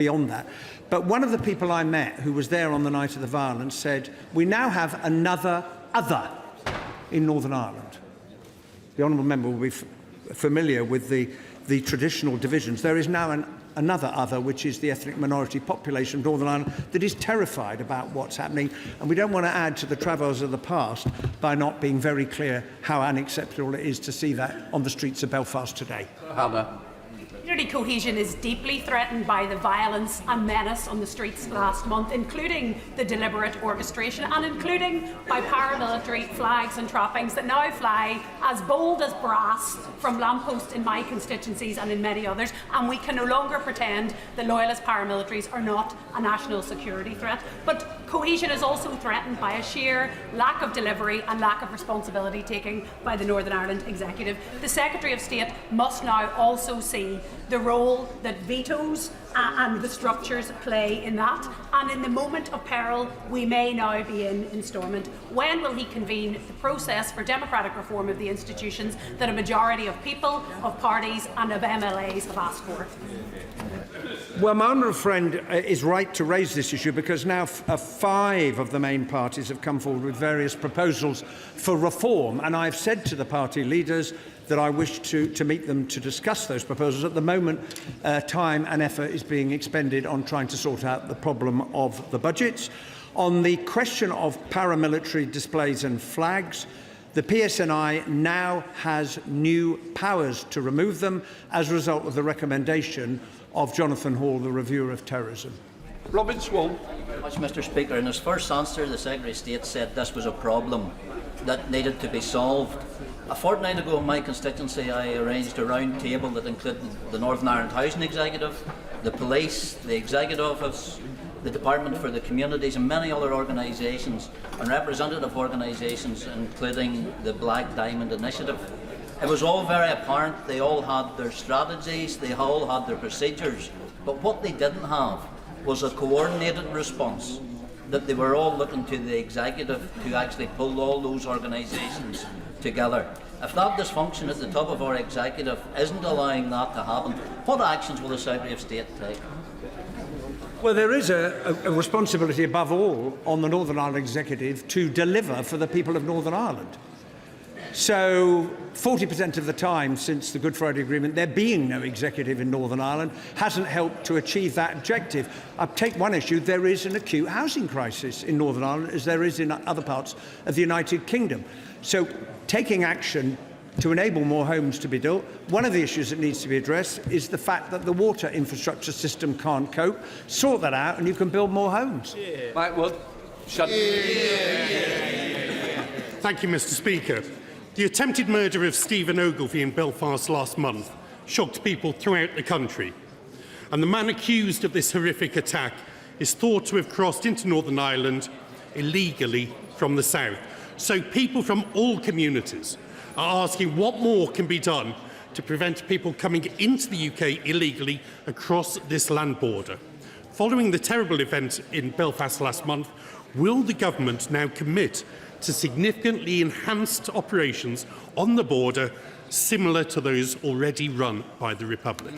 beyond that. But one of the people I met who was there on the night of the violence said, we now have another other in Northern Ireland. The honourable member will be familiar with the traditional divisions. There is now another other, which is the ethnic minority population of Northern Ireland, that is terrified about what's happening, and we don't want to add to the travails of the past by not being very clear how unacceptable it is to see that on the streets of Belfast today. Hannah. Community cohesion is deeply threatened by the violence and menace on the streets last month, including the deliberate orchestration and including by paramilitary flags and trappings that now fly as bold as brass from lampposts in my constituencies and in many others, and we can no longer pretend the loyalist paramilitaries are not a national security threat. But cohesion is also threatened by a sheer lack of delivery and lack of responsibility taking by the Northern Ireland Executive. The Secretary of State must now also see the role that vetoes and the structures play in that, and in the moment of peril we may now be in stormont. When will he convene the process for democratic reform of the institutions that a majority of people, of parties and of MLAs have asked for? Well, my honourable friend is right to raise this issue because now 5 of the main parties have come forward with various proposals for reform, and I've said to the party leaders that I wish to meet them to discuss those proposals. At the moment, time and effort is being expended on trying to sort out the problem of the budgets. On the question of paramilitary displays and flags, the PSNI now has new powers to remove them as a result of the recommendation of Jonathan Hall, the reviewer of terrorism. Robin Swan. Mr. Speaker, in his first answer, the Secretary of State said this was a problem that needed to be solved. A fortnight ago in my constituency, I arranged a round table that included the Northern Ireland Housing Executive, the Police, the Executive Office, the Department for the Communities and many other organisations and representative organisations including the Black Diamond Initiative. It was all very apparent they all had their strategies, they all had their procedures, but what they didn't have was a coordinated response, that they were all looking to the Executive to actually pull all those organisations together. If that dysfunction at the top of our Executive isn't allowing that to happen, what actions will the Secretary of State take? Well, there is a responsibility above all on the Northern Ireland Executive to deliver for the people of Northern Ireland. So 40% of the time since the Good Friday Agreement, there being no executive in Northern Ireland hasn't helped to achieve that objective. I'll take one issue. There is an acute housing crisis in Northern Ireland, as there is in other parts of the United Kingdom. So taking action to enable more homes to be built, one of the issues that needs to be addressed is the fact that the water infrastructure system can't cope. Sort that out and you can build more homes. Yeah. Blackwood. Shut. Thank you, Mr. Speaker. The attempted murder of Stephen Ogilvie in Belfast last month shocked people throughout the country. And the man accused of this horrific attack is thought to have crossed into Northern Ireland illegally from the south. So people from all communities are asking what more can be done to prevent people coming into the UK illegally across this land border. Following the terrible event in Belfast last month, will the government now commit to significantly enhanced operations on the border similar to those already run by the Republic?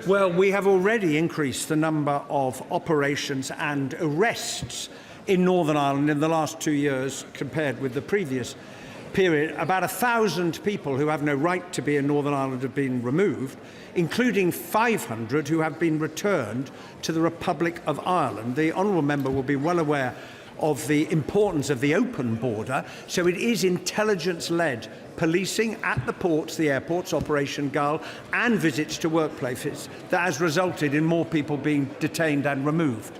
Well, we have already increased the number of operations and arrests in Northern Ireland in the last 2 years compared with the previous period. About 1,000 people who have no right to be in Northern Ireland have been removed, including 500 who have been returned to the Republic of Ireland. The honourable member will be well aware of the importance of the open border, so it is intelligence-led policing at the ports, the airports, Operation Gull, and visits to workplaces that has resulted in more people being detained and removed.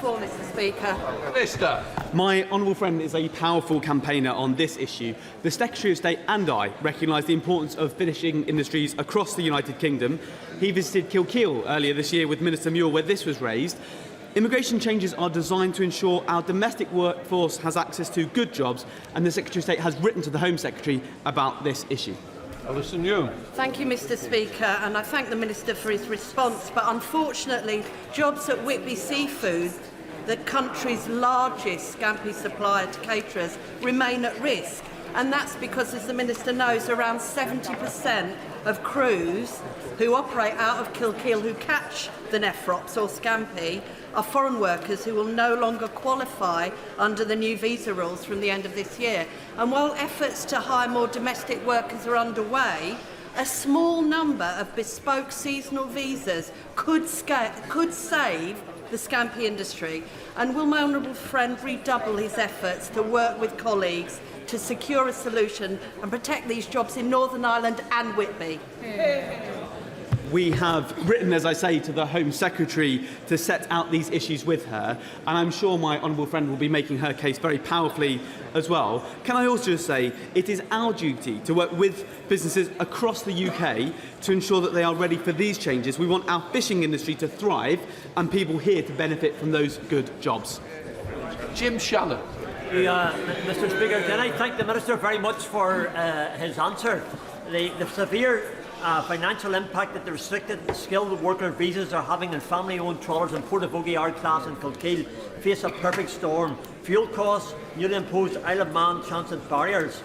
Mr. Speaker. Minister. My honourable friend is a powerful campaigner on this issue. The Secretary of State and I recognise the importance of fishing industries across the United Kingdom. He visited Kilkeel earlier this year with Minister Muir where this was raised. Immigration changes are designed to ensure our domestic workforce has access to good jobs, and the Secretary of State has written to the Home Secretary about this issue. Alison Young. Thank you, Mr. Speaker, and I thank the Minister for his response. But unfortunately, jobs at Whitby Seafood, the country's largest scampi supplier to caterers, remain at risk. And that's because, as the Minister knows, around 70% of crews who operate out of Kilkeel who catch the nephrops or scampi are foreign workers who will no longer qualify under the new visa rules from the end of this year. And while efforts to hire more domestic workers are underway, a small number of bespoke seasonal visas could save the scampi industry. And will my honourable friend redouble his efforts to work with colleagues to secure a solution and protect these jobs in Northern Ireland and Whitby? We have written, as I say, to the Home Secretary to set out these issues with her, and I'm sure my honourable friend will be making her case very powerfully as well. Can I also just say it is our duty to work with businesses across the UK to ensure that they are ready for these changes. We want our fishing industry to thrive and people here to benefit from those good jobs. Jim Shannon. Mr. Speaker, can I thank the Minister very much for his answer. The severe financial impact that the restricted skilled worker visas are having on family-owned trawlers in Portavogie, Ardclass and Kilkeel face a perfect storm. Fuel costs, newly imposed Isle of Man transit barriers.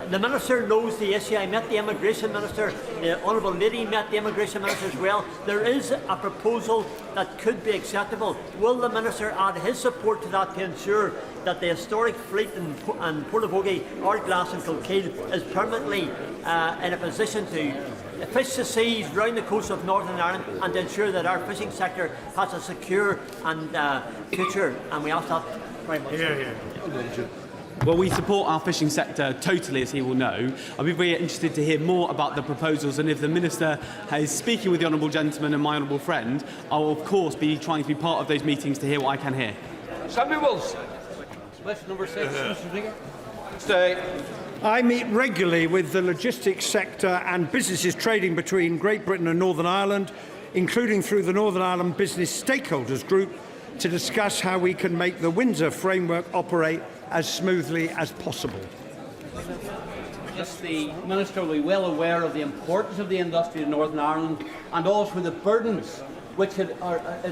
The Minister knows the issue. I met the Immigration Minister, the Honourable Lady met the Immigration Minister as well. There is a proposal that could be acceptable. Will the Minister add his support to that to ensure that the historic fleet in Portavogie, Ardglass and Kilkeel is permanently in a position to fish the seas round the coast of Northern Ireland and to ensure that our fishing sector has a secure and future? And we ask that very much. Well, we support our fishing sector totally, as he will know. I'll be very interested to hear more about the proposals, and if the Minister is speaking with the honourable gentleman and my honourable friend, I will of course be trying to be part of those meetings to hear what I can hear. Samuel Wilson. Question number 6, Mr. Speaker. Stay. I meet regularly with the logistics sector and businesses trading between Great Britain and Northern Ireland, including through the Northern Ireland Business Stakeholders Group, to discuss how we can make the Windsor framework operate as smoothly as possible. Yes, the Minister will be well aware of the importance of the industry in Northern Ireland and also the burdens which it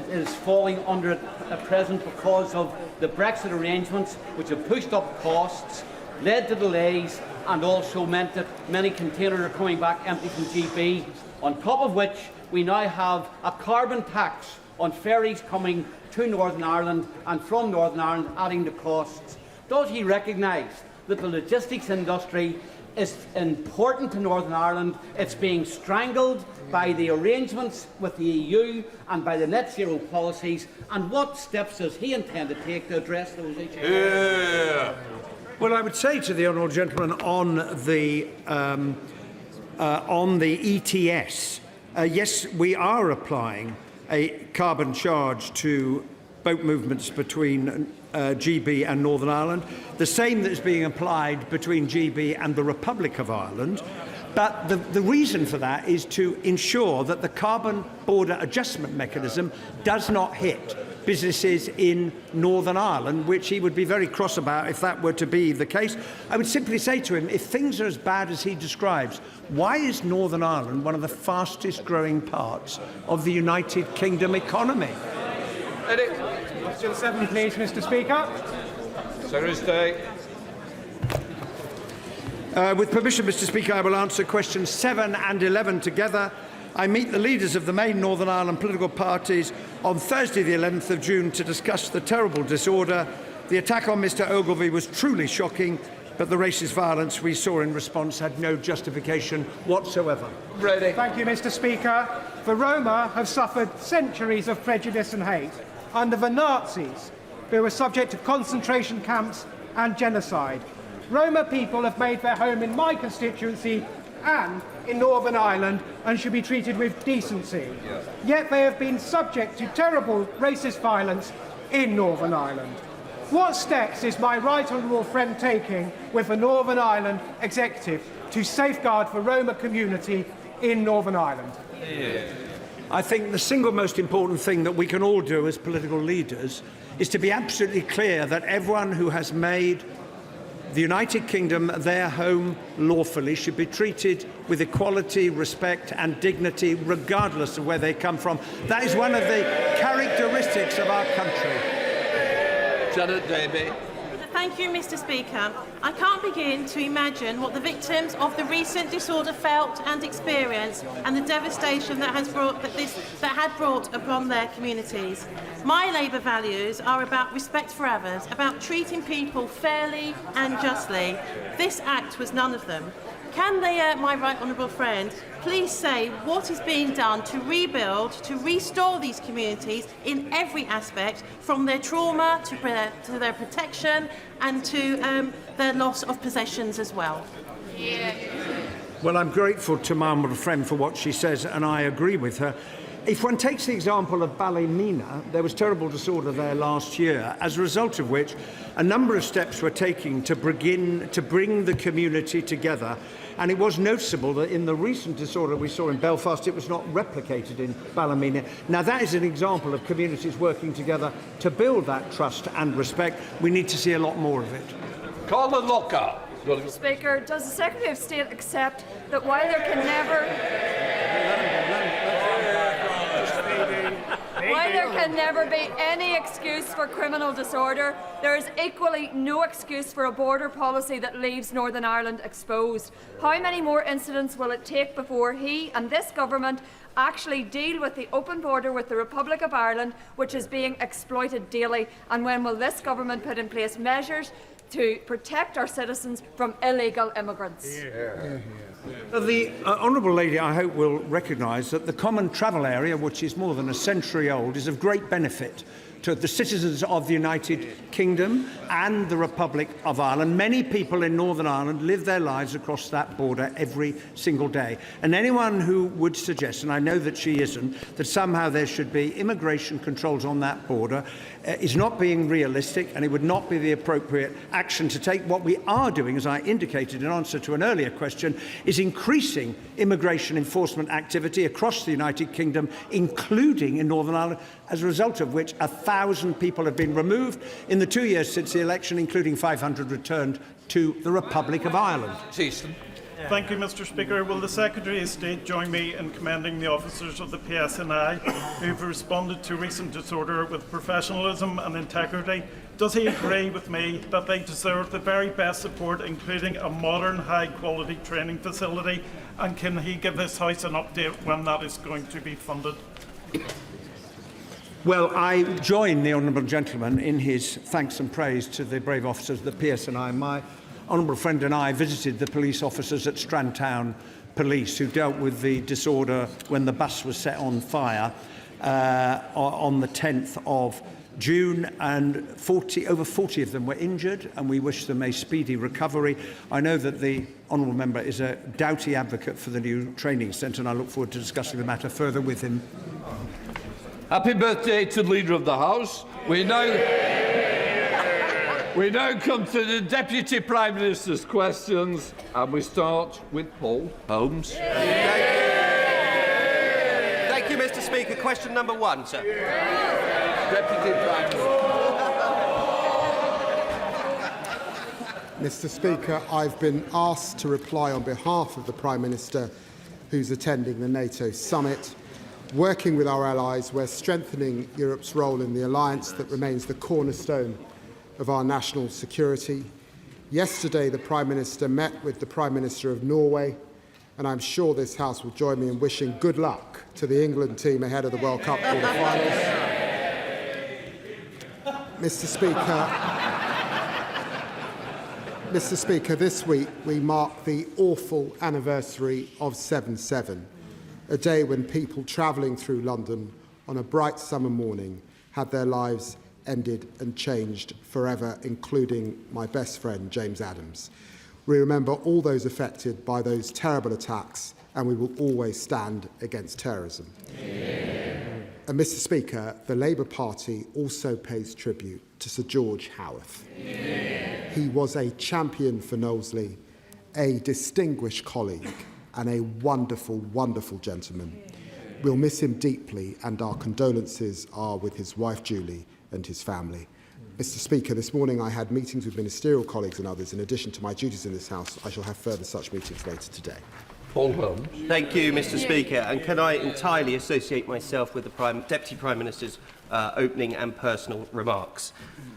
is falling under at present because of the Brexit arrangements, which have pushed up costs, led to delays and also meant that many containers are coming back empty from GB, on top of which we now have a carbon tax on ferries coming to Northern Ireland and from Northern Ireland, adding the costs. Does he recognise that the logistics industry is important to Northern Ireland? It's being strangled by the arrangements with the EU and by the net zero policies, and what steps does he intend to take to address those issues? Well, I would say to the honourable gentleman on the ETS, yes, we are applying a carbon charge to boat movements between GB and Northern Ireland, the same that is being applied between GB and the Republic of Ireland. But the reason for that is to ensure that the carbon border adjustment mechanism does not hit businesses in Northern Ireland, which he would be very cross about if that were to be the case. I would simply say to him, if things are as bad as he describes, why is Northern Ireland one of the fastest growing parts of the United Kingdom economy? Question 7, please, Mr. Speaker. Secretary of State. With permission, Mr. Speaker, I will answer questions 7 and 11 together. I meet the leaders of the main Northern Ireland political parties on Thursday, the 11th of June, to discuss the terrible disorder. The attack on Mr. Ogilvie was truly shocking, but the racist violence we saw in response had no justification whatsoever. Ready. Thank you, Mr. Speaker. The Roma have suffered centuries of prejudice and hate under the Nazis, who were subject to concentration camps and genocide. Roma people have made their home in my constituency and in Northern Ireland and should be treated with decency. Yet they have been subject to terrible racist violence in Northern Ireland. What steps is my right honourable friend taking with the Northern Ireland Executive to safeguard the Roma community in Northern Ireland? I think the single most important thing that we can all do as political leaders is to be absolutely clear that everyone who has made the United Kingdom their home lawfully should be treated with equality, respect and dignity regardless of where they come from. That is one of the characteristics of our country. Janet Davey. Thank you, Mr. Speaker. I can't begin to imagine what the victims of the recent disorder felt and experienced, and the devastation that had brought upon their communities. My Labour values are about respect for others, about treating people fairly and justly. This act was none of them. Can my right honourable friend please say what is being done to rebuild, to restore these communities in every aspect, from their trauma to their protection and to their loss of possessions as well? Well, I'm grateful to my honourable friend for what she says, and I agree with her. If one takes the example of Ballymena, there was terrible disorder there last year, as a result of which a number of steps were taken to bring the community together. And it was noticeable that in the recent disorder we saw in Belfast, it was not replicated in Ballymena. Now, that is an example of communities working together to build that trust and respect. We need to see a lot more of it. Colin Lockhart. Mr. Speaker, does the Secretary of State accept that while there can never be any excuse for criminal disorder, there is equally no excuse for a border policy that leaves Northern Ireland exposed? How many more incidents will it take before he and this government actually deal with the open border with the Republic of Ireland, which is being exploited daily? And when will this government put in place measures to protect our citizens from illegal immigrants? The Honourable Lady, I hope, will recognise that the common travel area, which is more than a century old, is of great benefit to the citizens of the United Kingdom and the Republic of Ireland. Many people in Northern Ireland live their lives across that border every single day. And anyone who would suggest, and I know that she isn't, that somehow there should be immigration controls on that border is not being realistic, and it would not be the appropriate action to take. What we are doing, as I indicated in answer to an earlier question, is increasing immigration enforcement activity across the United Kingdom, including in Northern Ireland, as a result of which 1,000 people have been removed in the 2 years since the election, including 500 returned to the Republic of Ireland. Thank you, Mr. Speaker. Will the Secretary of State join me in commending the officers of the PSNI who have responded to recent disorder with professionalism and integrity? Does he agree with me that they deserve the very best support, including a modern, high-quality training facility? And can he give this House an update when that is going to be funded? Well, I join the honourable gentleman in his thanks and praise to the brave officers of the PSNI. My honourable friend and I visited the police officers at Strandtown Police who dealt with the disorder when the bus was set on fire on the 10th of June, and over 40 of them were injured, and we wish them a speedy recovery. I know that the honourable member is a doughty advocate for the new training centre, and I look forward to discussing the matter further with him. Happy birthday to the Leader of the House. We now come to the Deputy Prime Minister's questions, and we start with Paul Holmes. Thank you, Mr. Speaker. Question number 1, sir. Deputy Prime Minister. Mr. Speaker, I've been asked to reply on behalf of the Prime Minister who's attending the NATO summit. Working with our allies, we're strengthening Europe's role in the alliance that remains the cornerstone of our national security. Yesterday, the Prime Minister met with the Prime Minister of Norway, and I'm sure this House will join me in wishing good luck to the England team ahead of the World Cup quarter-finals. Mr. Speaker, this week we mark the awful anniversary of 7/7, a day when people travelling through London on a bright summer morning had their lives ended and changed forever, including my best friend, James Adams. We remember all those affected by those terrible attacks, and we will always stand against terrorism. And Mr. Speaker, the Labour Party also pays tribute to Sir George Howarth. He was a champion for Knowsley, a distinguished colleague, and a wonderful, wonderful gentleman. We'll miss him deeply, and our condolences are with his wife, Julie, and his family. Mr. Speaker, this morning I had meetings with ministerial colleagues and others. In addition to my duties in this House, I shall have further such meetings later today. Paul Holmes. Thank you, Mr. Speaker. And can I entirely associate myself with the Deputy Prime Minister's opening and personal remarks?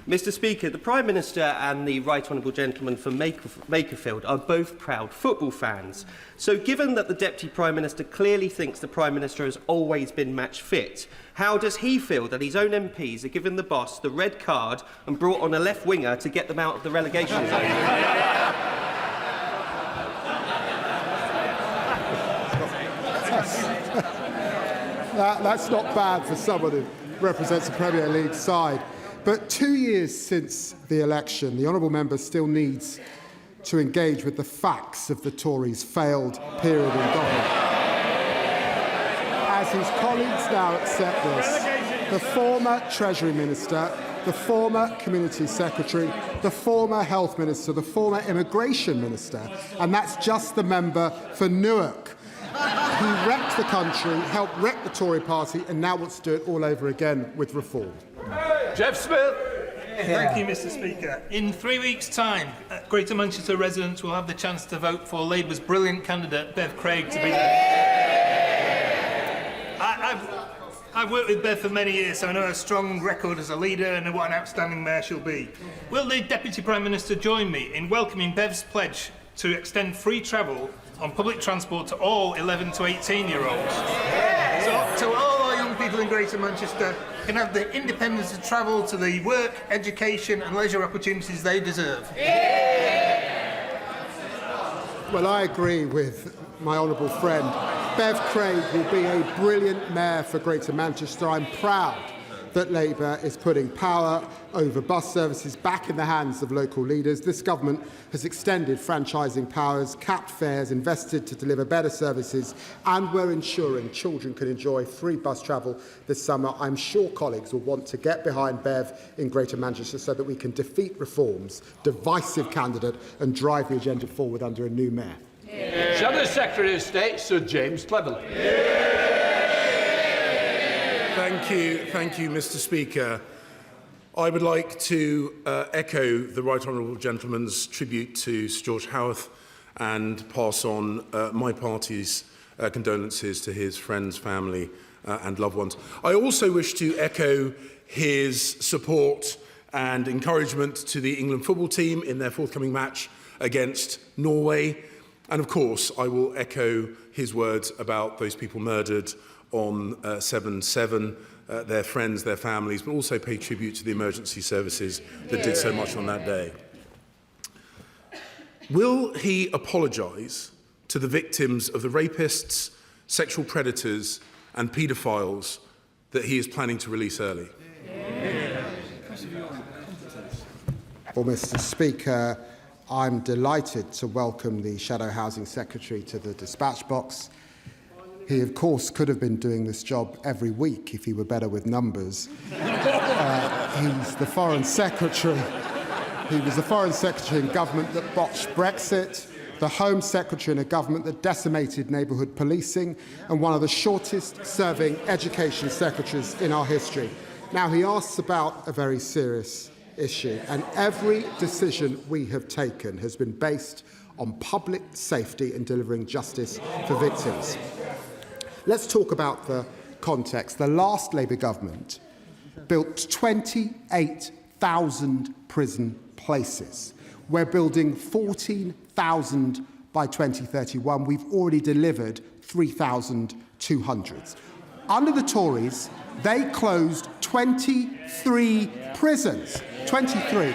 Mr. Speaker, the Prime Minister and the Right Honourable Gentleman from Makerfield are both proud football fans. So given that the Deputy Prime Minister clearly thinks the Prime Minister has always been match fit, how does he feel that his own MPs are given the boss the red card and brought on a left winger to get them out of the relegation zone? That's not bad for someone who represents the Premier League side. But 2 years since the election, the honourable member still needs to engage with the facts of the Tories' failed period in government. As his colleagues now accept this, the former Treasury Minister, the former Community Secretary, the former Health Minister, the former Immigration Minister, and that's just the member for Newark. He wrecked the country, helped wreck the Tory party, and now wants to do it all over again with reform. Jeff Smith. Thank you, Mr. Speaker. In 3 weeks' time, Greater Manchester residents will have the chance to vote for Labour's brilliant candidate, Bev Craig, to be... I've worked with Bev for many years, so I know her strong record as a leader and what an outstanding mayor she'll be. Will the Deputy Prime Minister join me in welcoming Bev's pledge to extend free travel on public transport to all 11 to 18-year-olds? So to all our young people in Greater Manchester can have the independence to travel to the work, education and leisure opportunities they deserve. Well, I agree with my honourable friend. Bev Craig will be a brilliant mayor for Greater Manchester. I'm proud that Labour is putting power over bus services back in the hands of local leaders. This government has extended franchising powers, capped fares, invested to deliver better services, and we're ensuring children can enjoy free bus travel this summer. I'm sure colleagues will want to get behind Bev in Greater Manchester so that we can defeat Reform's divisive candidate and drive the agenda forward under a new mayor. Shadow Secretary of State, Sir James Cleverly. Thank you, Mr. Speaker. I would like to echo the Right Honourable Gentleman's tribute to Sir George Howarth and pass on my party's condolences to his friends, family and loved ones. I also wish to echo his support and encouragement to the England football team in their forthcoming match against Norway. And of course, I will echo his words about those people murdered on 7/7, their friends, their families, but also pay tribute to the emergency services that did so much on that day. Will he apologise to the victims of the rapists, sexual predators and paedophiles that he is planning to release early? Well, Mr. Speaker, I'm delighted to welcome the Shadow Housing Secretary to the dispatch box. He, of course, could have been doing this job every week if he were better with numbers. He's the Foreign Secretary. He was the Foreign Secretary in government that botched Brexit, the Home Secretary in a government that decimated neighbourhood policing, and one of the shortest-serving education secretaries in our history. Now, he asks about a very serious issue, and every decision we have taken has been based on public safety and delivering justice for victims. Let's talk about the context. The last Labour government built 28,000 prison places. We're building 14,000 by 2031. We've already delivered 3,200. Under the Tories, they closed 23 prisons. 23.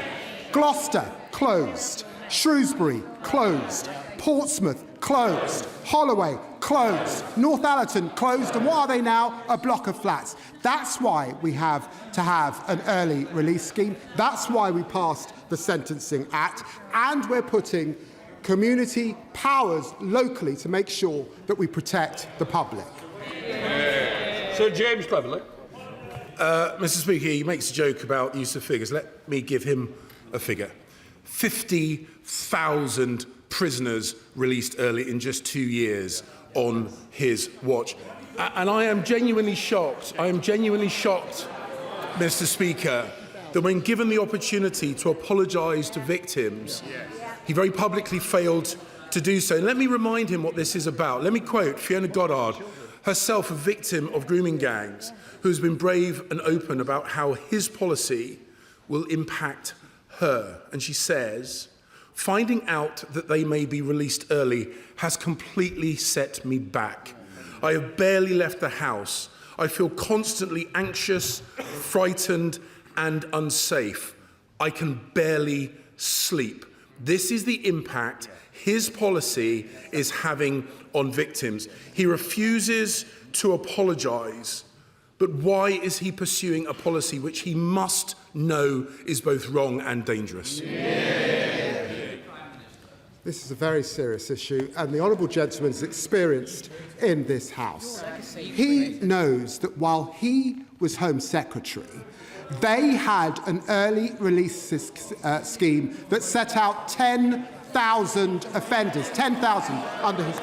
Gloucester closed. Shrewsbury closed. Portsmouth closed. Holloway closed. Northallerton closed. And what are they now? A block of flats. That's why we have to have an early release scheme. That's why we passed the Sentencing Act. And we're putting community powers locally to make sure that we protect the public. Sir James Cleverly. Mr. Speaker, he makes a joke about use of figures. Let me give him a figure. 50,000 prisoners released early in just 2 years on his watch. And I am genuinely shocked, Mr. Speaker, that when given the opportunity to apologise to victims, he very publicly failed to do so. And let me remind him what this is about. Let me quote Fiona Goddard, herself a victim of grooming gangs, who's been brave and open about how his policy will impact her. And she says, "Finding out that they may be released early has completely set me back. I have barely left the house. I feel constantly anxious, frightened, and unsafe. I can barely sleep." This is the impact his policy is having on victims. He refuses to apologise. But why is he pursuing a policy which he must know is both wrong and dangerous? This is a very serious issue, and the Honourable Gentleman is experienced in this House. He knows that while he was Home Secretary, they had an early release scheme that set out 10,000 offenders, 10,000 under his...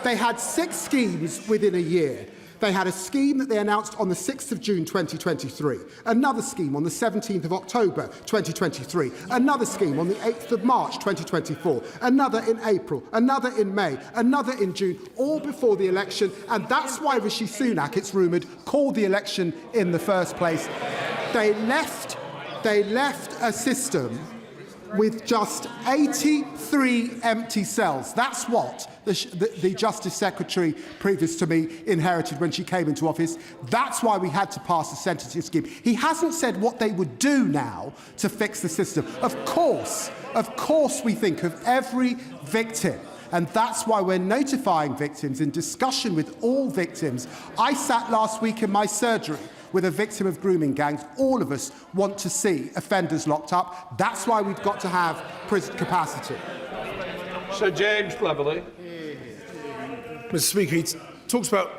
They had 6 schemes within a year. They had a scheme that they announced on the 6th of June 2023, another scheme on the 17th of October 2023, another scheme on the 8th of March 2024, another in April, another in May, another in June, all before the election. And that's why Rishi Sunak, it's rumoured, called the election in the first place. They left a system with just 83 empty cells. That's what the Justice Secretary previous to me inherited when she came into office. That's why we had to pass a sentencing scheme. He hasn't said what they would do now to fix the system. Of course we think of every victim. And that's why we're notifying victims in discussion with all victims. I sat last week in my surgery with a victim of grooming gangs. All of us want to see offenders locked up. That's why we've got to have prison capacity. Sir James Cleverly. Mr. Speaker, he talks about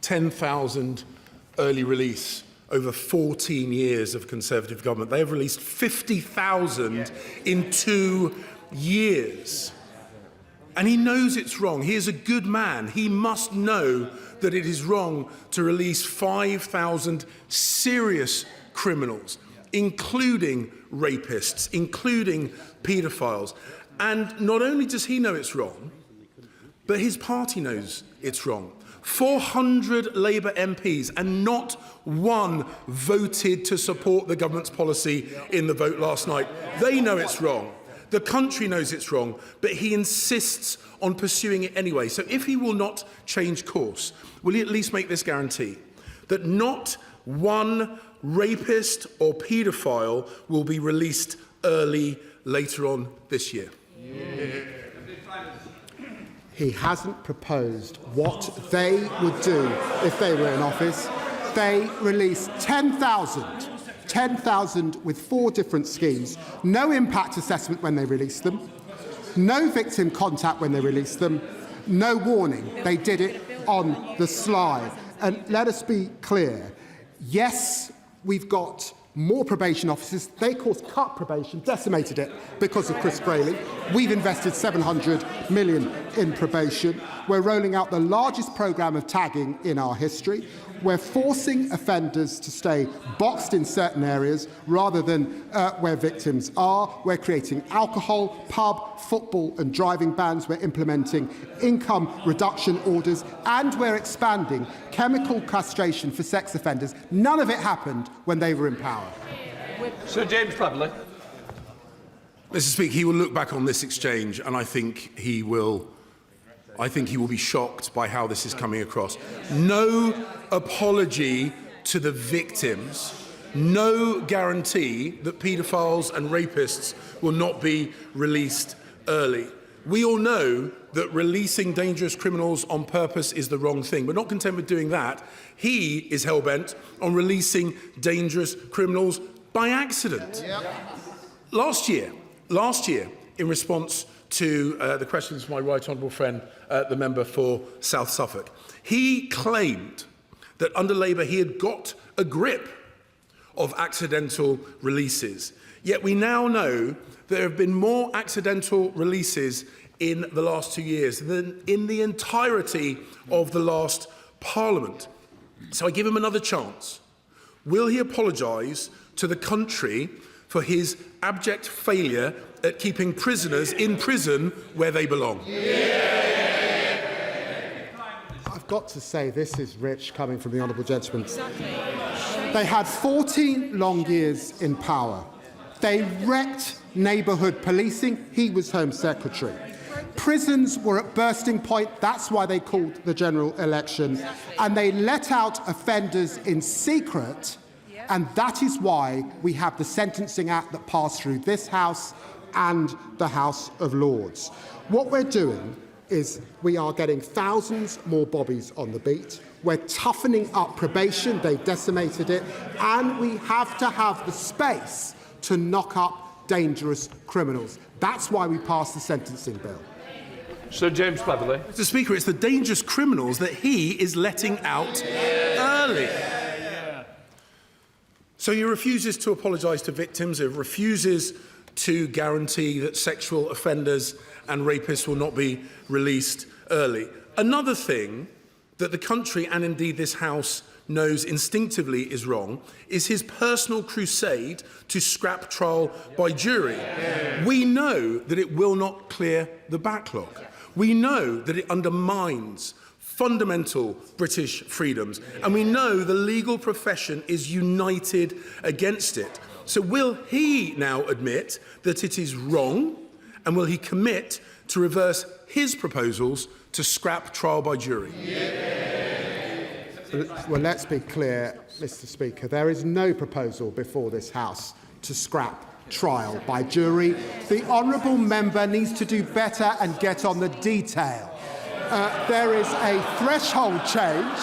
10,000 early release over 14 years of Conservative government. They have released 50,000 in 2 years. And he knows it's wrong. He is a good man. He must know that it is wrong to release 5,000 serious criminals, including rapists, including paedophiles. And not only does he know it's wrong, but his party knows it's wrong. 400 Labour MPs and not one voted to support the government's policy in the vote last night. They know it's wrong. The country knows it's wrong, but he insists on pursuing it anyway. So if he will not change course, will he at least make this guarantee that not one rapist or paedophile will be released early later on this year? He hasn't proposed what they would do if they were in office. They released 10,000 with 4 different schemes, no impact assessment when they released them, no victim contact when they released them, no warning. They did it on the sly. And let us be clear, yes, we've got more probation officers. They, of course, cut probation, decimated it because of Chris Grayling. We've invested £700 million in probation. We're rolling out the largest programme of tagging in our history. We're forcing offenders to stay boxed in certain areas rather than where victims are. We're creating alcohol, pub, football and driving bans. We're implementing income reduction orders, and we're expanding chemical castration for sex offenders. None of it happened when they were in power. Sir James Cleverly. Mr. Speaker, he will look back on this exchange and I think he will be shocked by how this is coming across. No apology to the victims, no guarantee that paedophiles and rapists will not be released early. We all know that releasing dangerous criminals on purpose is the wrong thing, but not content with doing that, he is hell-bent on releasing dangerous criminals by accident. Last year, in response to the questions of my right honourable friend, the member for South Suffolk, he claimed that under Labour he had got a grip of accidental releases. Yet we now know there have been more accidental releases in the last 2 years than in the entirety of the last Parliament. So I give him another chance. Will he apologise to the country for his abject failure at keeping prisoners in prison where they belong. I've got to say, this is rich coming from the honourable gentleman. They had 14 long years in power. They wrecked neighbourhood policing. He was Home Secretary. Prisons were at bursting point. That's why they called the general election. And they let out offenders in secret. And that is why we have the Sentencing Act that passed through this House and the House of Lords. What we're doing is we are getting thousands more bobbies on the beat. We're toughening up probation. They've decimated it. And we have to have the space to knock up dangerous criminals. That's why we passed the sentencing bill. Sir James Cleverly. Mr. Speaker, it's the dangerous criminals that he is letting out early. So he refuses to apologise to victims, he refuses to guarantee that sexual offenders and rapists will not be released early. Another thing that the country and indeed this House knows instinctively is wrong is his personal crusade to scrap trial by jury. We know that it will not clear the backlog. We know that it undermines fundamental British freedoms, and we know the legal profession is united against it. So will he now admit that it is wrong, and will he commit to reverse his proposals to scrap trial by jury? Well, let's be clear, Mr. Speaker. There is no proposal before this House to scrap trial by jury. The honourable member needs to do better and get on the detail. There is a threshold change.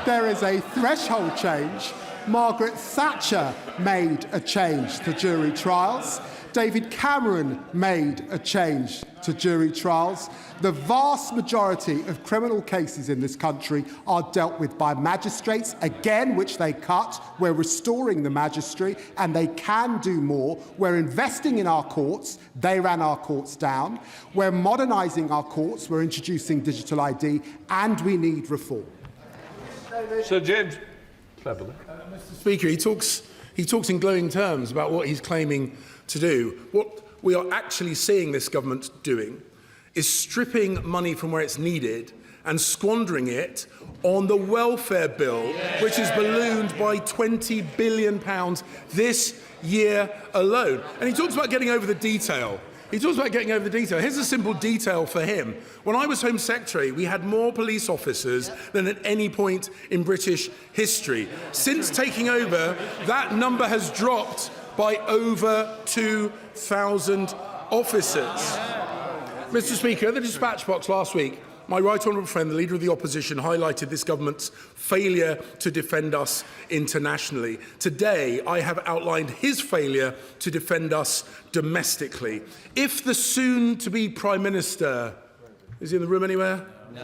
There is a threshold change. Margaret Thatcher made a change to jury trials. David Cameron made a change to jury trials. The vast majority of criminal cases in this country are dealt with by magistrates, again, which they cut. We're restoring the magistrate, and they can do more. We're investing in our courts. They ran our courts down. We're modernising our courts. We're introducing digital ID, and we need reform. Sir James Cleverly. Mr. Speaker, he talks in glowing terms about what he's claiming to do. What we are actually seeing this government doing is stripping money from where it's needed and squandering it on the welfare bill, which is ballooned by £20 billion this year alone. And he talks about getting over the detail. Here's a simple detail for him. When I was Home Secretary, we had more police officers than at any point in British history. Since taking over, that number has dropped by over 2,000 officers. Mr. Speaker, at the dispatch box last week, my right honourable friend, the Leader of the Opposition, highlighted this government's failure to defend us internationally. Today, I have outlined his failure to defend us domestically. If the soon-to-be Prime Minister... Is he in the room anywhere? No.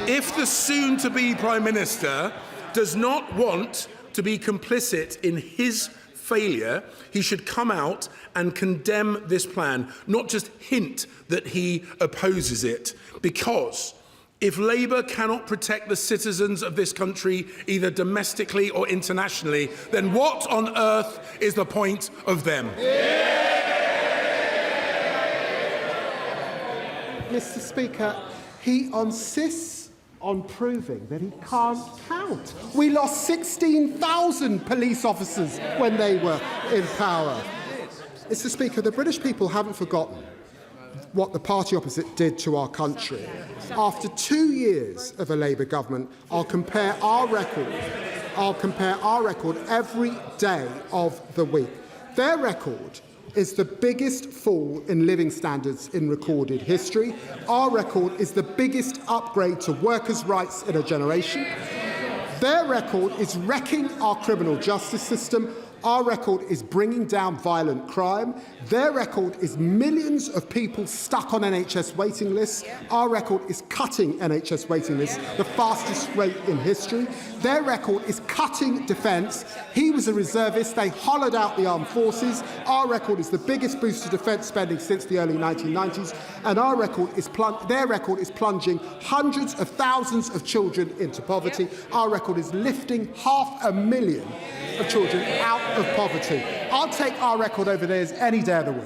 If the soon-to-be Prime Minister does not want to be complicit in his failure, he should come out and condemn this plan, not just hint that he opposes it. Because if Labour cannot protect the citizens of this country, either domestically or internationally, then what on earth is the point of them? Mr. Speaker, he insists on proving that he can't count. We lost 16,000 police officers when they were in power. Mr. Speaker, the British people haven't forgotten what the party opposite did to our country. After 2 years of a Labour government, I'll compare our record every day of the week. Their record is the biggest fall in living standards in recorded history. Our record is the biggest upgrade to workers' rights in a generation. Their record is wrecking our criminal justice system. Our record is bringing down violent crime. Their record is millions of people stuck on NHS waiting lists. Our record is cutting NHS waiting lists, the fastest rate in history. Their record is cutting defence. He was a reservist. They hollowed out the armed forces. Our record is the biggest boost to defence spending since the early 1990s. And their record is plunging hundreds of thousands of children into poverty. Our record is lifting 500,000 of children out of poverty. I'll take our record over theirs any day of the week.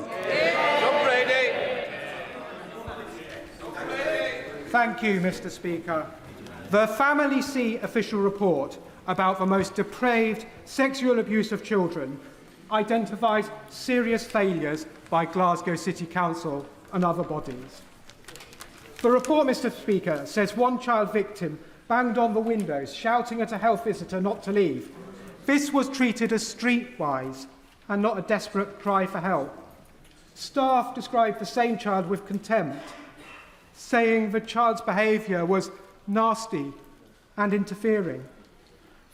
Thank you, Mr. Speaker. The Family C official report about the most depraved sexual abuse of children identifies serious failures by Glasgow City Council and other bodies. The report, Mr. Speaker, says one child victim banged on the windows, shouting at a health visitor not to leave. This was treated as streetwise and not a desperate cry for help. Staff described the same child with contempt, saying the child's behaviour was nasty and interfering.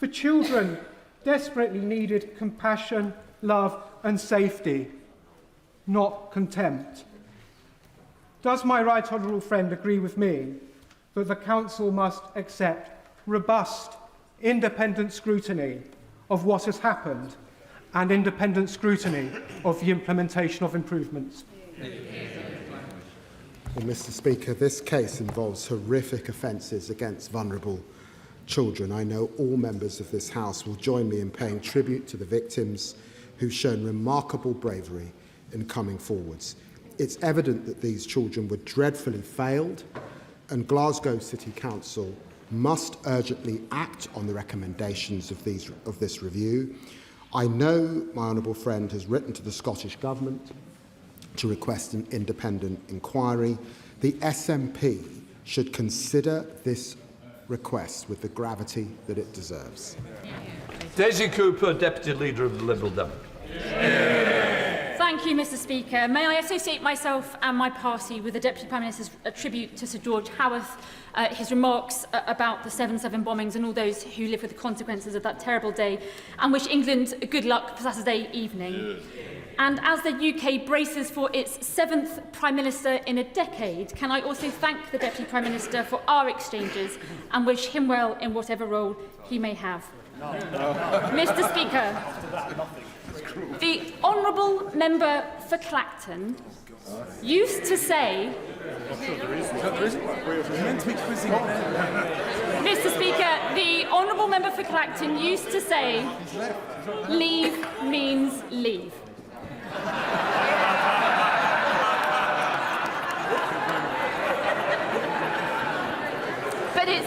The children desperately needed compassion, love and safety, not contempt. Does my right honourable friend agree with me that the Council must accept robust, independent scrutiny of what has happened and independent scrutiny of the implementation of improvements? Well, Mr. Speaker, this case involves horrific offences against vulnerable children. I know all members of this House will join me in paying tribute to the victims who've shown remarkable bravery in coming forwards. It's evident that these children were dreadfully failed, and Glasgow City Council must urgently act on the recommendations of this review. I know my honourable friend has written to the Scottish Government to request an independent inquiry. The SNP should consider this request with the gravity that it deserves. Daisy Cooper, Deputy Leader of the Liberal Democrats. Thank you, Mr. Speaker. May I associate myself and my party with the Deputy Prime Minister's tribute to Sir George Howarth, his remarks about the 7/7 bombings and all those who live with the consequences of that terrible day, and wish England good luck for Saturday evening. And as the UK braces for its 7th Prime Minister in a decade, can I also thank the Deputy Prime Minister for our exchanges and wish him well in whatever role he may have. Mr. Speaker, the Honourable Member for Clacton used to say... Mr. Speaker, the Honourable Member for Clacton used to say, leave means leave. But it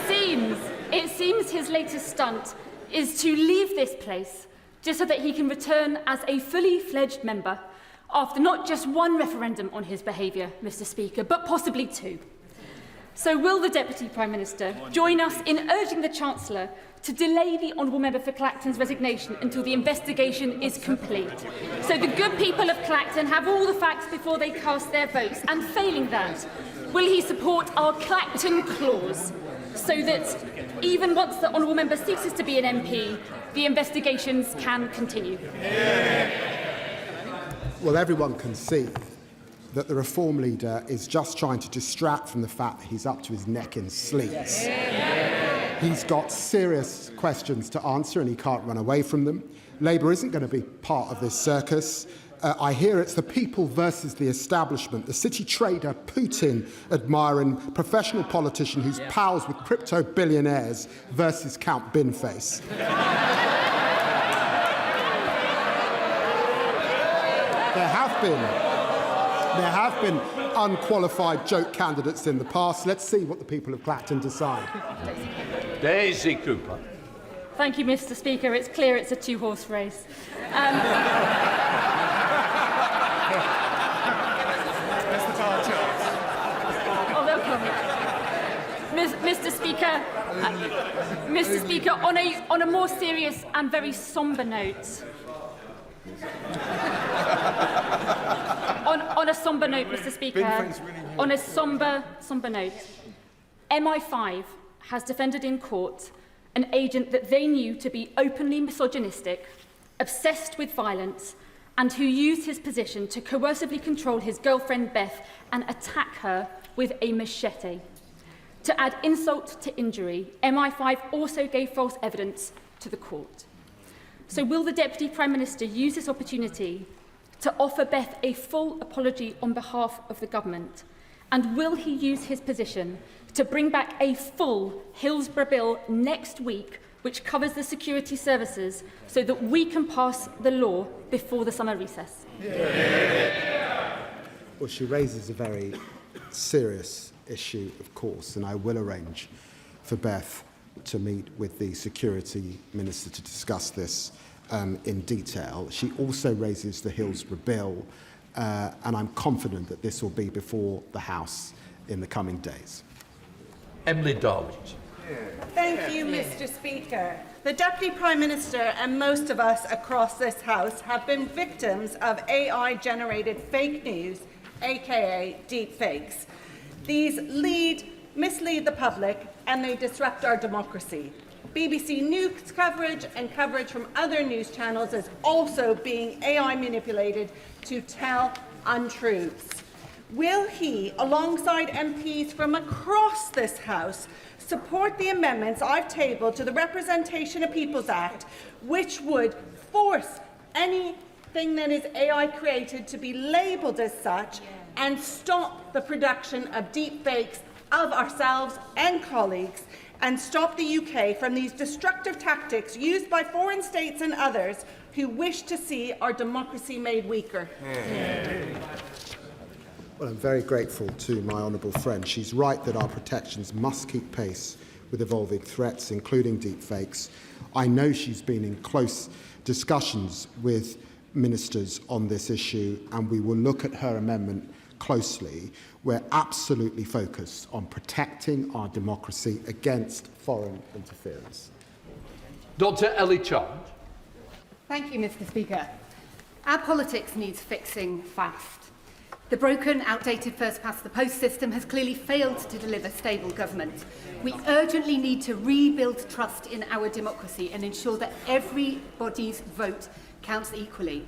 seems his latest stunt is to leave this place just so that he can return as a fully fledged member after not just one referendum on his behaviour, Mr. Speaker, but possibly 2. So will the Deputy Prime Minister join us in urging the Chancellor to delay the Honourable Member for Clacton's resignation until the investigation is complete, so the good people of Clacton have all the facts before they cast their votes, and failing that, will he support our Clacton clause so that even once the Honourable Member ceases to be an MP, the investigations can continue? Well, everyone can see that the Reform leader is just trying to distract from the fact that he's up to his neck in sleaze. He's got serious questions to answer and he can't run away from them. Labour isn't going to be part of this circus. I hear it's the people versus the establishment, the city trader Putin admiring professional politician who's pals with crypto billionaires versus Count Binface. There have been unqualified joke candidates in the past. Let's see what the people of Clacton decide. Daisy Cooper. Thank you, Mr. Speaker. It's clear it's a 2-horse race. Mr. Speaker, on a more serious and very sombre note. On a sombre note, Mr. Speaker, on a sombre note, MI5 has defended in court an agent that they knew to be openly misogynistic, obsessed with violence, and who used his position to coercively control his girlfriend Beth and attack her with a machete. To add insult to injury, MI5 also gave false evidence to the court. So will the Deputy Prime Minister use this opportunity to offer Beth a full apology on behalf of the government? And will he use his position to bring back a full Hillsborough bill next week which covers the security services so that we can pass the law before the summer recess? Well, she raises a very serious issue, of course, and I will arrange for Beth to meet with the Security Minister to discuss this in detail. She also raises the Hillsborough Bill, and I'm confident that this will be before the House in the coming days. Emily Darwin. Thank you, Mr. Speaker. The Deputy Prime Minister and most of us across this House have been victims of AI-generated fake news, aka deepfakes. These mislead the public and they disrupt our democracy. BBC News coverage and coverage from other news channels is also being AI manipulated to tell untruths. Will he, alongside MPs from across this House, support the amendments I've tabled to the Representation of Peoples Act, which would force anything that is AI created to be labelled as such and stop the production of deep fakes of ourselves and colleagues, and stop the UK from these destructive tactics used by foreign states and others who wish to see our democracy made weaker? Well, I'm very grateful to my honourable friend. She's right that our protections must keep pace with evolving threats, including deepfakes. I know she's been in close discussions with ministers on this issue, and we will look at her amendment closely. We're absolutely focused on protecting our democracy against foreign interference. Dr. Ellie Chard. Thank you, Mr. Speaker. Our politics needs fixing fast. The broken, outdated first-past-the-post system has clearly failed to deliver stable government. We urgently need to rebuild trust in our democracy and ensure that everybody's vote counts equally.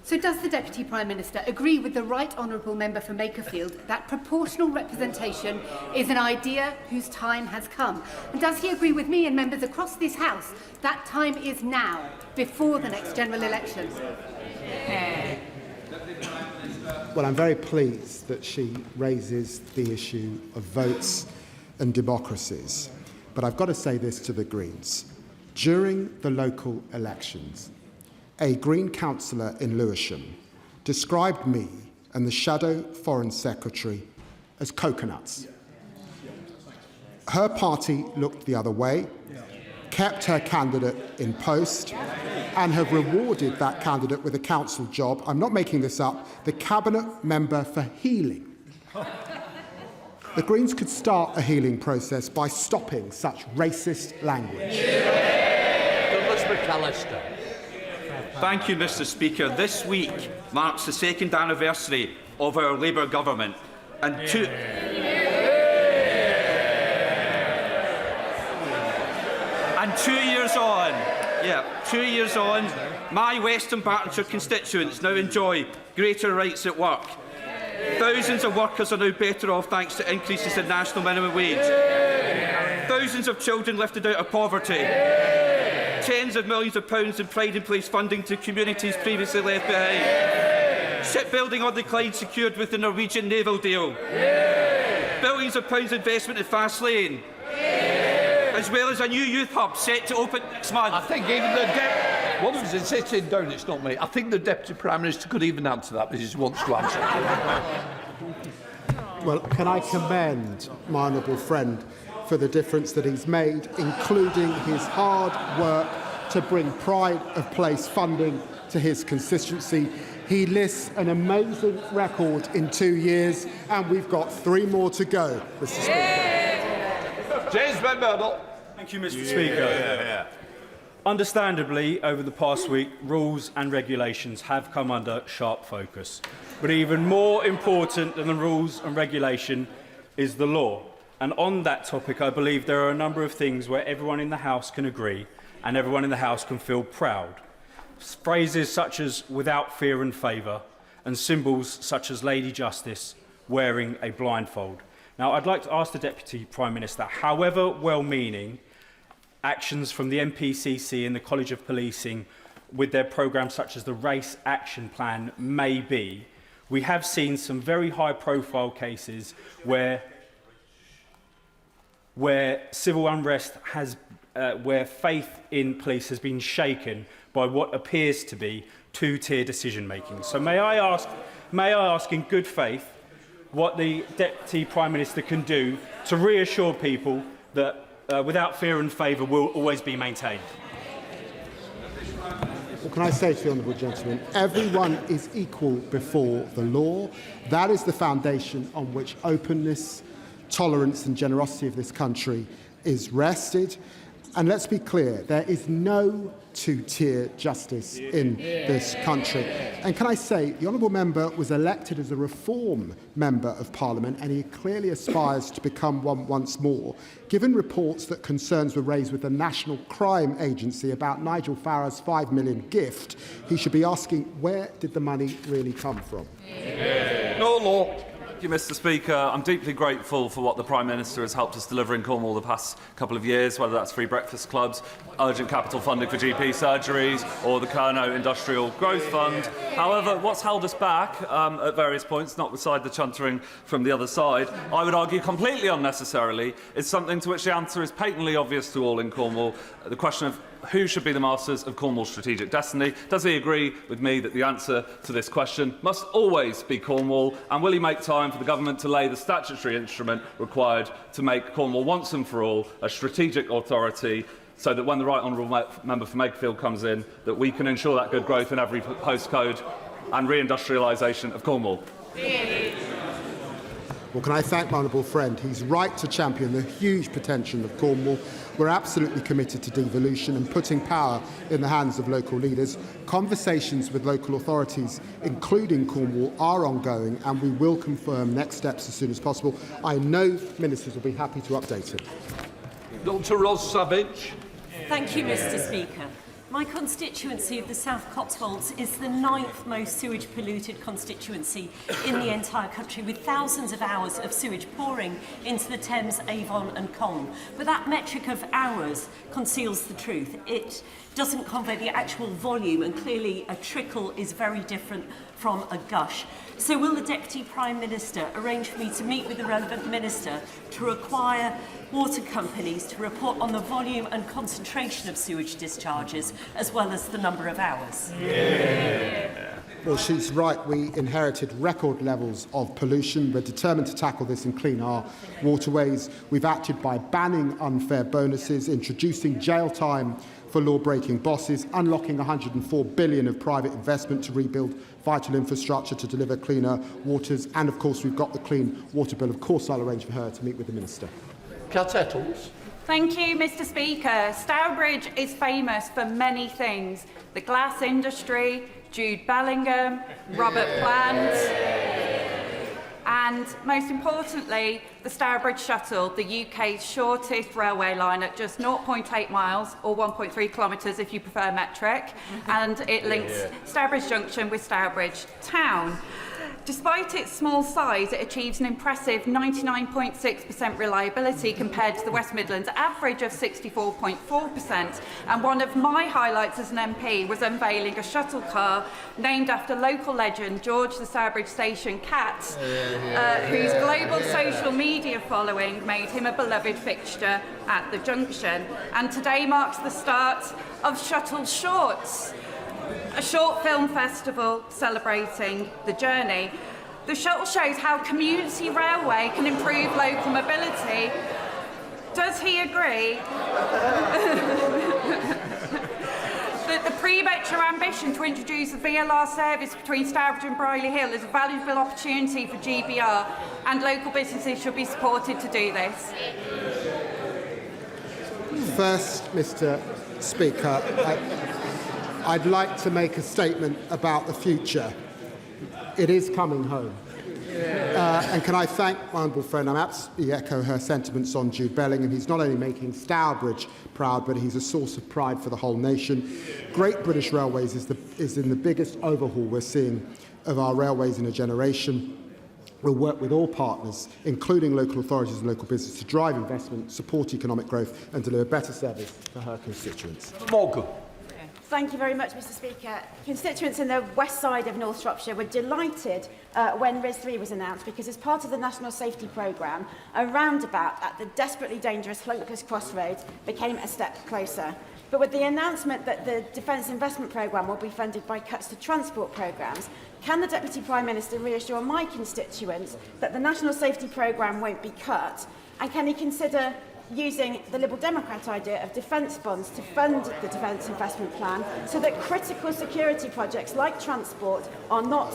So does the Deputy Prime Minister agree with the Right Honourable Member for Makerfield that proportional representation is an idea whose time has come? And does he agree with me and members across this House that time is now, before the next general election? Well, I'm very pleased that she raises the issue of votes and democracies. But I've got to say this to the Greens. During the local elections, a Green councillor in Lewisham described me and the Shadow Foreign Secretary as coconuts. Her party looked the other way, kept her candidate in post, and have rewarded that candidate with a council job. I'm not making this up, the Cabinet Member for Healing. The Greens could start a healing process by stopping such racist language. Douglas McAllister. Thank you, Mr. Speaker. This week marks the second anniversary of our Labour government, and 2 years on, my Western Bartonshire constituents now enjoy greater rights at work. Thousands of workers are now better off thanks to increases in national minimum wage. Thousands of children lifted out of poverty. Tens of millions of pounds in pride in place funding to communities previously left behind. Shipbuilding on the Clyde secured with the Norwegian naval deal. Billions of pounds investment in Fastlane. As well as a new youth hub set to open next month. I think even the one of us is sitting down, it's not me. I think the Deputy Prime Minister could even answer that, because he wants to answer. Well, can I commend my honourable friend for the difference that he's made, including his hard work to bring pride of place funding to his constituency. He lists an amazing record in 2 years, and we've got 3 more to go, Mr. Speaker. James Murdoch. Thank you, Mr. Speaker. Understandably, over the past week, rules and regulations have come under sharp focus. But even more important than the rules and regulation is the law. And on that topic, I believe there are a number of things where everyone in the House can agree and everyone in the House can feel proud. Phrases such as without fear and favour, and symbols such as Lady Justice wearing a blindfold. Now, I'd like to ask the Deputy Prime Minister, however well-meaning actions from the MPCC and the College of Policing with their programmes such as the Race Action Plan may be, we have seen some very high-profile cases where civil unrest has where faith in police has been shaken by what appears to be two-tier decision-making. So may I ask in good faith what the Deputy Prime Minister can do to reassure people that without fear and favour will always be maintained? Well, can I say to the honourable gentleman, everyone is equal before the law. That is the foundation on which openness, tolerance and generosity of this country is rested. And let's be clear, there is no two-tier justice in this country. And can I say, the honourable member was elected as a Reform Member of Parliament, and he clearly aspires to become one once more. Given reports that concerns were raised with the National Crime Agency about Nigel Farage's £5 million gift, he should be asking, where did the money really come from? No law. Thank you, Mr. Speaker. I'm deeply grateful for what the Prime Minister has helped us deliver in Cornwall the past couple of years, whether that's free breakfast clubs, urgent capital funding for GP surgeries, or the Kernow Industrial Growth Fund. However, what's held us back at various points, not beside the chuntering from the other side, I would argue completely unnecessarily, is something to which the answer is patently obvious to all in Cornwall: the question of who should be the masters of Cornwall's strategic destiny. Does he agree with me that the answer to this question must always be Cornwall? And will he make time for the government to lay the statutory instrument required to make Cornwall once and for all a strategic authority, so that when the right honourable member for Makefield comes in, that we can ensure that good growth in every postcode and reindustrialisation of Cornwall? Well, can I thank my honourable friend? He's right to champion the huge potential of Cornwall. We're absolutely committed to devolution and putting power in the hands of local leaders. Conversations with local authorities, including Cornwall, are ongoing, and we will confirm next steps as soon as possible. I know ministers will be happy to update him. Dr. Ros Savage. Thank you, Mr. Speaker. My constituency of the South Cotswolds is the 9th most sewage polluted constituency in the entire country, with thousands of hours of sewage pouring into the Thames, Avon and Colne. But that metric of hours conceals the truth. It doesn't convey the actual volume, and clearly a trickle is very different from a gush. So will the Deputy Prime Minister arrange for me to meet with the relevant minister to require water companies to report on the volume and concentration of sewage discharges, as well as the number of hours? Well, she's right. We inherited record levels of pollution. We're determined to tackle this and clean our waterways. We've acted by banning unfair bonuses, introducing jail time for law-breaking bosses, unlocking $104 billion of private investment to rebuild vital infrastructure to deliver cleaner waters, and of course we've got the Clean Water Bill. Of course I'll arrange for her to meet with the Minister. Cat Ettles. Thank you, Mr. Speaker. Stourbridge is famous for many things: the glass industry, Jude Bellingham, Robert Plant, and most importantly, the Stourbridge Shuttle, the UK's shortest railway line at just 0.8 miles, or 1.3 kilometres if you prefer metric, and it links Stourbridge Junction with Stourbridge Town. Despite its small size, it achieves an impressive 99.6% reliability compared to the West Midlands average of 64.4%. And one of my highlights as an MP was unveiling a shuttle car named after local legend George the Stourbridge Station Cat, whose global social media following made him a beloved fixture at the junction. And today marks the start of Shuttle Shorts, a short film festival celebrating the journey. The shuttle shows how community railway can improve local mobility. Does he agree that the pre-Metro ambition to introduce a VLR service between Stourbridge and Brierley Hill is a valuable opportunity for GBR, and local businesses should be supported to do this? First, Mr. Speaker, I'd like to make a statement about the future. It is coming home. And can I thank my honourable friend? I'm absolutely echo her sentiments on Jude Bellingham. He's not only making Stourbridge proud, but he's a source of pride for the whole nation. Great British Railways is in the biggest overhaul we're seeing of our railways in a generation. We'll work with all partners, including local authorities and local business, to drive investment, support economic growth and deliver better service for her constituents. Thank you very much, Mr Speaker. Constituents in the west side of North Shropshire were delighted when RIS 3 was announced, because as part of the National Safety Programme, a roundabout at the desperately dangerous Hlunkers Crossroads became a step closer. But with the announcement that the Defence Investment Programme will be funded by cuts to transport programmes, can the Deputy Prime Minister reassure my constituents that the National Safety Programme won't be cut? And can he consider using the Liberal Democrat idea of defence bonds to fund the Defence Investment Plan so that critical security projects like transport are not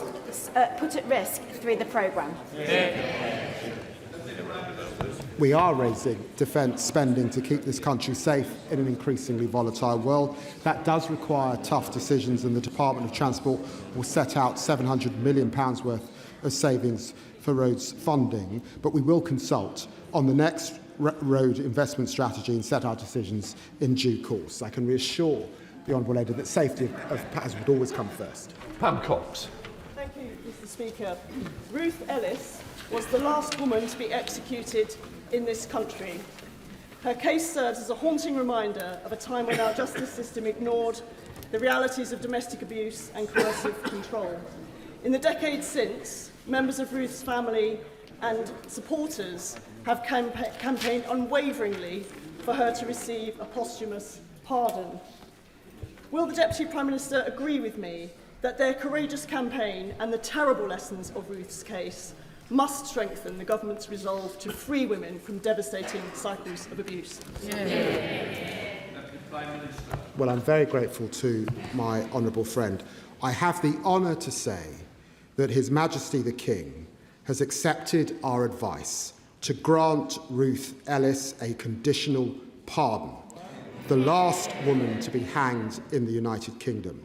put at risk through the programme? We are raising defence spending to keep this country safe in an increasingly volatile world. That does require tough decisions, and the Department of Transport will set out £700 million worth of savings for roads funding, but we will consult on the next road investment strategy and set our decisions in due course. I can reassure the Honourable Lady that safety of passengers would always come first. Pam Cox. Thank you, Mr Speaker. Ruth Ellis was the last woman to be executed in this country. Her case serves as a haunting reminder of a time when our justice system ignored the realities of domestic abuse and coercive control. In the decades since, members of Ruth's family and supporters have campaigned unwaveringly for her to receive a posthumous pardon. Will the Deputy Prime Minister agree with me that their courageous campaign and the terrible lessons of Ruth's case must strengthen the government's resolve to free women from devastating cycles of abuse? Well, I'm very grateful to my honourable friend. I have the honour to say that His Majesty the King has accepted our advice to grant Ruth Ellis a conditional pardon, the last woman to be hanged in the United Kingdom.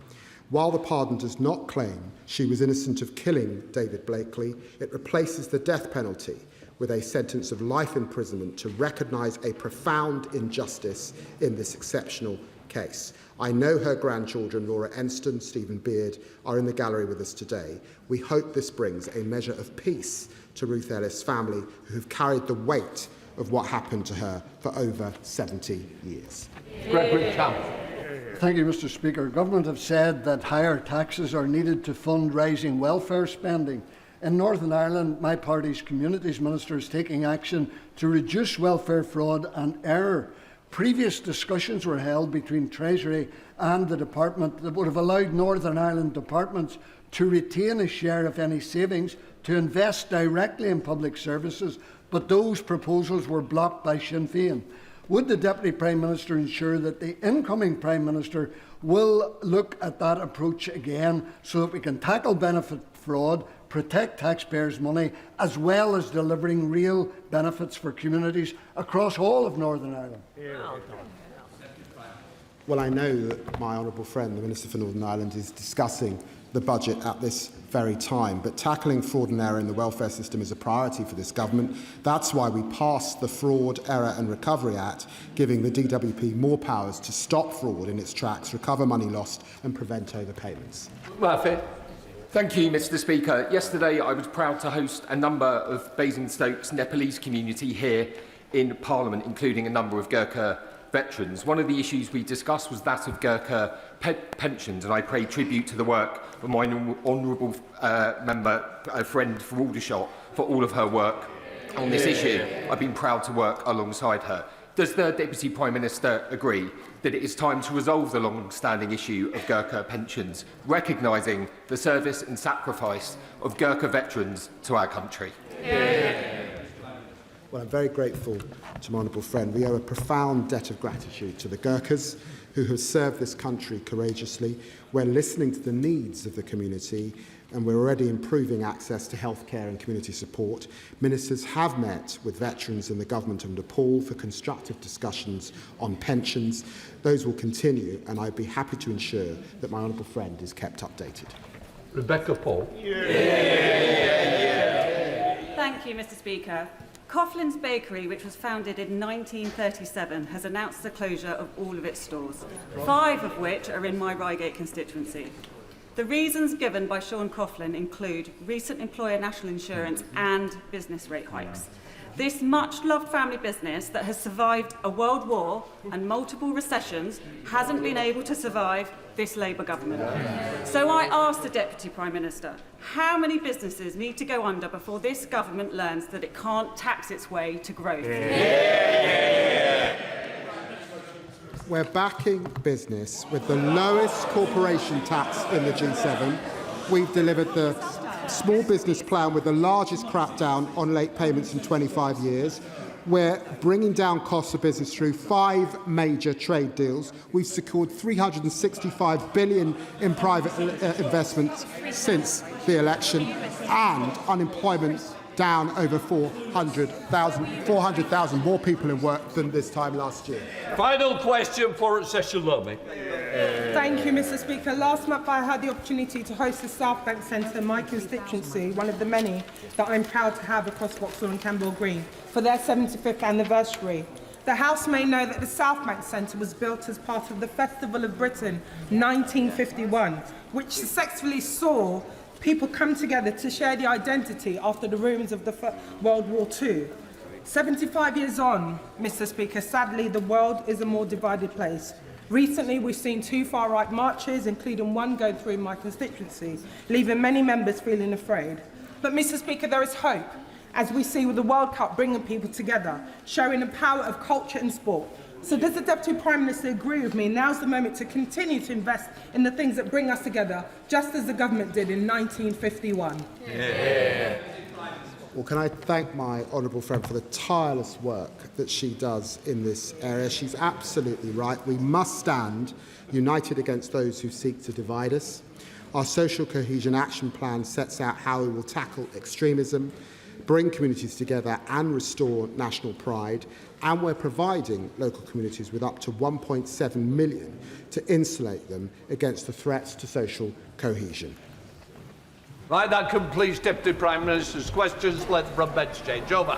While the pardon does not claim she was innocent of killing David Blakely, it replaces the death penalty with a sentence of life imprisonment to recognise a profound injustice in this exceptional case. I know her grandchildren, Laura Enston, Stephen Beard, are in the gallery with us today. We hope this brings a measure of peace to Ruth Ellis' family, who have carried the weight of what happened to her for over 70 years. Gregory Camp. Thank you, Mr Speaker. Government have said that higher taxes are needed to fund rising welfare spending. In Northern Ireland, my party's Communities Minister is taking action to reduce welfare fraud and error. Previous discussions were held between Treasury and the Department that would have allowed Northern Ireland departments to retain a share of any savings to invest directly in public services, but those proposals were blocked by Sinn Féin. Would the Deputy Prime Minister ensure that the incoming Prime Minister will look at that approach again so that we can tackle benefit fraud, protect taxpayers' money, as well as delivering real benefits for communities across all of Northern Ireland? Well, I know that my honourable friend, the Minister for Northern Ireland, is discussing the budget at this very time, but tackling fraud and error in the welfare system is a priority for this government. That's why we passed the Fraud, Error and Recovery Act, giving the DWP more powers to stop fraud in its tracks, recover money lost and prevent overpayments. Murphy. Thank you, Mr Speaker. Yesterday I was proud to host a number of Basingstoke's Nepalese community here in Parliament, including a number of Gurkha veterans. One of the issues we discussed was that of Gurkha pensions, and I pay tribute to the work of my honourable friend for Aldershot for all of her work on this issue. I've been proud to work alongside her. Does the Deputy Prime Minister agree that it is time to resolve the long-standing issue of Gurkha pensions, recognising the service and sacrifice of Gurkha veterans to our country? Well, I'm very grateful to my honourable friend. We owe a profound debt of gratitude to the Gurkhas who have served this country courageously. We're listening to the needs of the community, and we're already improving access to healthcare and community support. Ministers have met with veterans and the government of Nepal for constructive discussions on pensions. Those will continue, and I'd be happy to ensure that my honourable friend is kept updated. Rebecca Paul. Thank you, Mr Speaker. Coughlin's Bakery, which was founded in 1937, has announced the closure of all of its stores, 5 of which are in my Reigate constituency. The reasons given by Sean Coughlin include recent employer national insurance and business rate hikes. This much-loved family business that has survived a world war and multiple recessions hasn't been able to survive this Labour government. So I ask the Deputy Prime Minister, how many businesses need to go under before this government learns that it can't tax its way to growth? We're backing business with the lowest corporation tax in the G7. We've delivered the small business plan with the largest crackdown on late payments in 25 years. We're bringing down costs of business through 5 major trade deals. We've secured $365 billion in private investments since the election, and unemployment down over 400,000 more people in work than this time last year. Final question for Session Lammy. Thank you, Mr. Speaker. Last month I had the opportunity to host the South Bank Centre in my constituency, one of the many that I'm proud to have across Vauxhall and Campbell Green, for their 75th anniversary. The House may know that the South Bank Centre was built as part of the Festival of Britain 1951, which successfully saw people come together to share the identity after the ruins of the World War II. 75 years on, Mr. Speaker, sadly the world is a more divided place. Recently, we've seen 2 far-right marches, including one going through my constituency, leaving many members feeling afraid. But, Mr. Speaker, there is hope, as we see with the World Cup bringing people together, showing the power of culture and sport. So does the Deputy Prime Minister agree with me? Now's the moment to continue to invest in the things that bring us together, just as the government did in 1951. Well, can I thank my honourable friend for the tireless work that she does in this area. She's absolutely right. We must stand united against those who seek to divide us. Our Social Cohesion Action Plan sets out how we will tackle extremism, bring communities together and restore national pride, and we're providing local communities with up to £1.7 million to insulate them against the threats to social cohesion. Right, that completes Deputy Prime Minister's questions. Let the front bench change over.